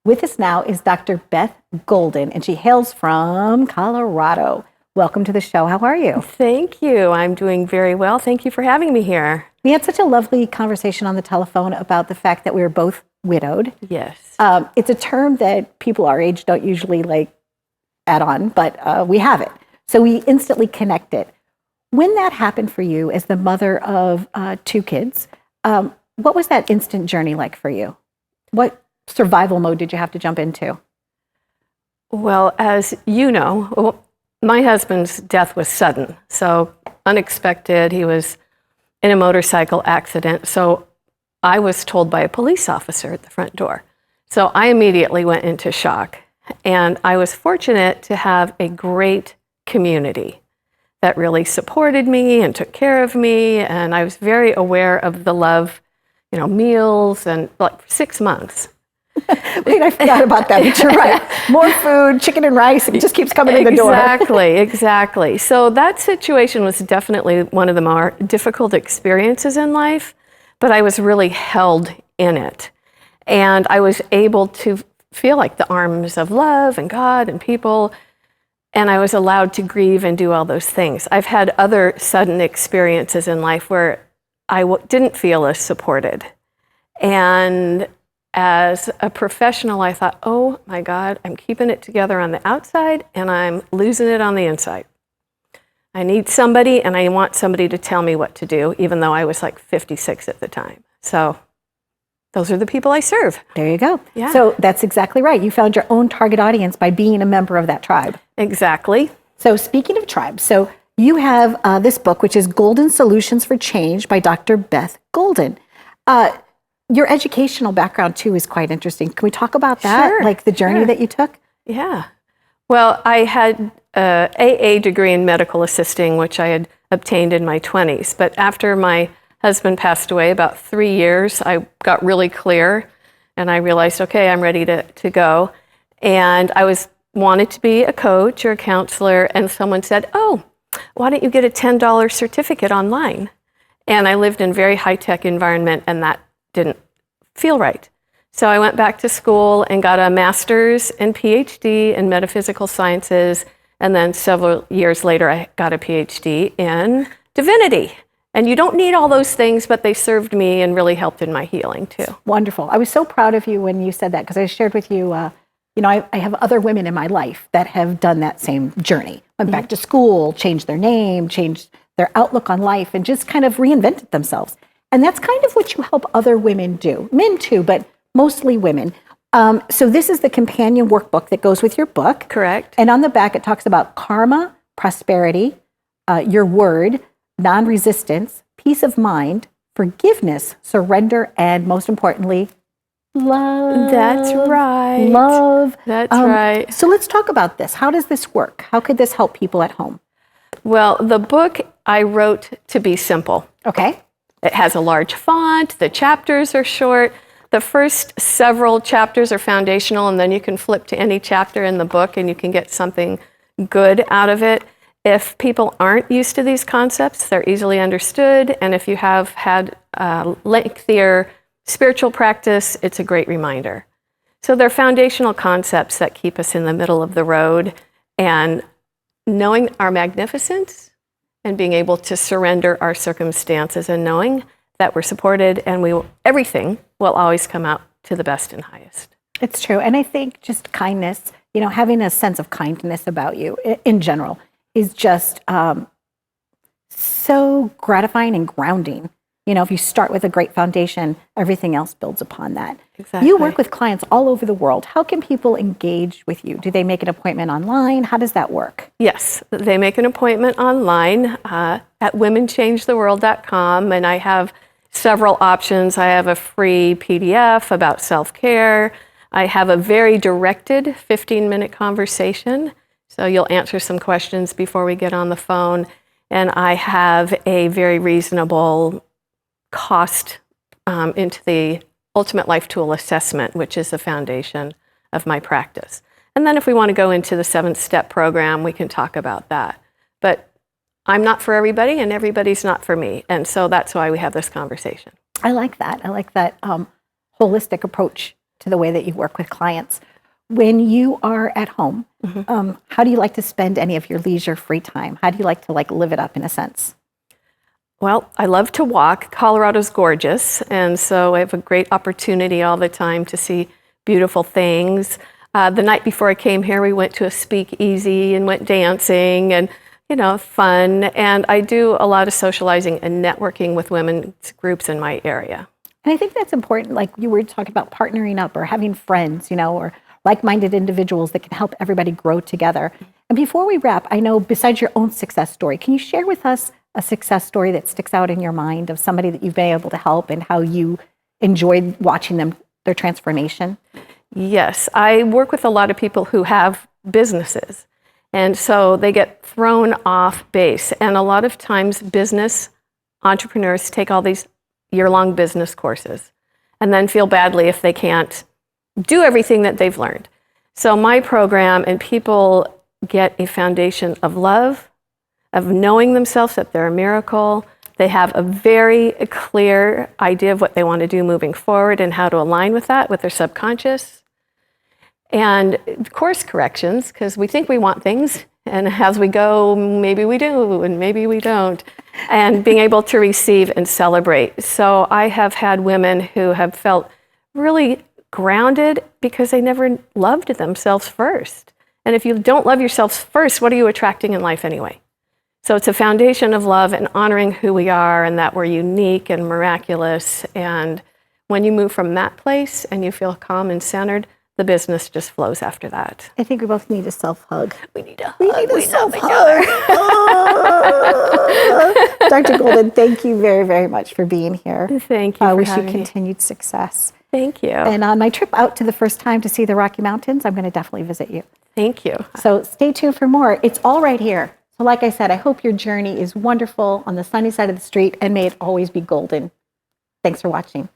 With us now is Dr. Beth Golden, and she hails from Colorado. Welcome to the show. How are you? Thank you. I'm doing very well. Thank you for having me here. We had such a lovely conversation on the telephone about the fact that we were both widowed. Yes. It's a term that people our age don't usually add on, but we have it. So we instantly connected. When that happened for you as the mother of 2 kids, what was that instant journey like for you? What survival mode did you have to jump into? Well, as you know, my husband's death was sudden, so unexpected. He was in a motorcycle accident, so I was told by a police officer at the front door. So I immediately went into shock, and I was fortunate to have a great community that really supported me and took care of me, and I was very aware of the love, meals, and 6 months. Wait, I forgot about that, but you're right. More food, chicken and rice, it just keeps coming in the door. Exactly. So that situation was definitely one of the more difficult experiences in life, but I was really held in it. And I was able to feel like the arms of love and God and people, and I was allowed to grieve and do all those things. I've had other sudden experiences in life where I didn't feel as supported. And as a professional, I thought, oh my God, I'm keeping it together on the outside and I'm losing it on the inside. I need somebody, and I want somebody to tell me what to do, even though I was 56 at the time. So those are the people I serve. There you go. Yeah. So that's exactly right. You found your own target audience by being a member of that tribe. Exactly. So speaking of tribes, so you have this book, which is Golden Solutions for Change by Dr. Beth Golden. Your educational background, too, is quite interesting. Can we talk about that? Sure. The journey that you took? Yeah. Well, I had an AA degree in medical assisting, which I had obtained in my 20s. But after my husband passed away, about 3 years, I got really clear, and I realized, okay, I'm ready to go. And I wanted to be a coach or a counselor, and someone said, oh, why don't you get a $10 certificate online? And I lived in a very high-tech environment, and that didn't feel right. So I went back to school and got a master's and PhD in metaphysical sciences, and then several years later I got a PhD in divinity. And you don't need all those things, but they served me and really helped in my healing too. Wonderful. I was so proud of you when you said that, because I shared with you, I have other women in my life that have done that same journey. Went back to school, changed their name, changed their outlook on life, and just kind of reinvented themselves. And that's kind of what you help other women do. Men too, but mostly women. So this is the companion workbook that goes with your book. Correct. And on the back, it talks about karma, prosperity, your word, non-resistance, peace of mind, forgiveness, surrender, and most importantly, love. That's right. Love. That's right. So let's talk about this. How does this work? How could this help people at home? Well, the book I wrote to be simple. Okay. It has a large font. The chapters are short. The first several chapters are foundational, and then you can flip to any chapter in the book and you can get something good out of it. If people aren't used to these concepts, they're easily understood. And if you have had lengthier spiritual practice, it's a great reminder. So they're foundational concepts that keep us in the middle of the road, and knowing our magnificence and being able to surrender our circumstances and knowing that we're supported and everything will always come out to the best and highest. It's true. And I think just kindness, having a sense of kindness about you in general is just so gratifying and grounding. If you start with a great foundation, everything else builds upon that. Exactly. You work with clients all over the world. How can people engage with you? Do they make an appointment online? How does that work? Yes, they make an appointment online at womenchangetheworld.com, and I have several options. I have a free PDF about self-care. I have a very directed 15-minute conversation, so you'll answer some questions before we get on the phone. And I have a very reasonable cost into the Ultimate Life Tool Assessment, which is the foundation of my practice. And then if we want to go into the 7-step program, we can talk about that. But I'm not for everybody, and everybody's not for me. And so that's why we have this conversation. I like that. I like that holistic approach to the way that you work with clients. When you are at home, how do you like to spend any of your leisure free time? How do you like to live it up in a sense? Well, I love to walk. Colorado's gorgeous, and so I have a great opportunity all the time to see beautiful things. The night before I came here, we went to a speakeasy and went dancing and, fun. And I do a lot of socializing and networking with women's groups in my area. And I think that's important. Like you were talking about partnering up or having friends, or like-minded individuals that can help everybody grow together. And before we wrap, I know besides your own success story, can you share with us a success story that sticks out in your mind of somebody that you've been able to help and how you enjoyed watching their transformation? Yes, I work with a lot of people who have businesses, and so they get thrown off base. And a lot of times business entrepreneurs take all these year-long business courses and then feel badly if they can't do everything that they've learned. So my program, and people get a foundation of love, of knowing themselves that they're a miracle. They have a very clear idea of what they want to do moving forward and how to align with that, with their subconscious. And course corrections, because we think we want things, and as we go, maybe we do, and maybe we don't. And being able to receive and celebrate. So I have had women who have felt really grounded because they never loved themselves first. And if you don't love yourself first, what are you attracting in life anyway? So it's a foundation of love and honoring who we are and that we're unique and miraculous. And when you move from that place and you feel calm and centered, the business just flows after that. I think we both need a self-hug. We need a hug. We need a self-hug. Dr. Golden, thank you very, very much for being here. Thank you. I wish you continued success. Thank you. And on my trip out to the first time to see the Rocky Mountains, I'm going to definitely visit you. Thank you. So stay tuned for more. It's all right here. So like I said, I hope your journey is wonderful on the sunny side of the street, and may it always be golden. Thanks for watching.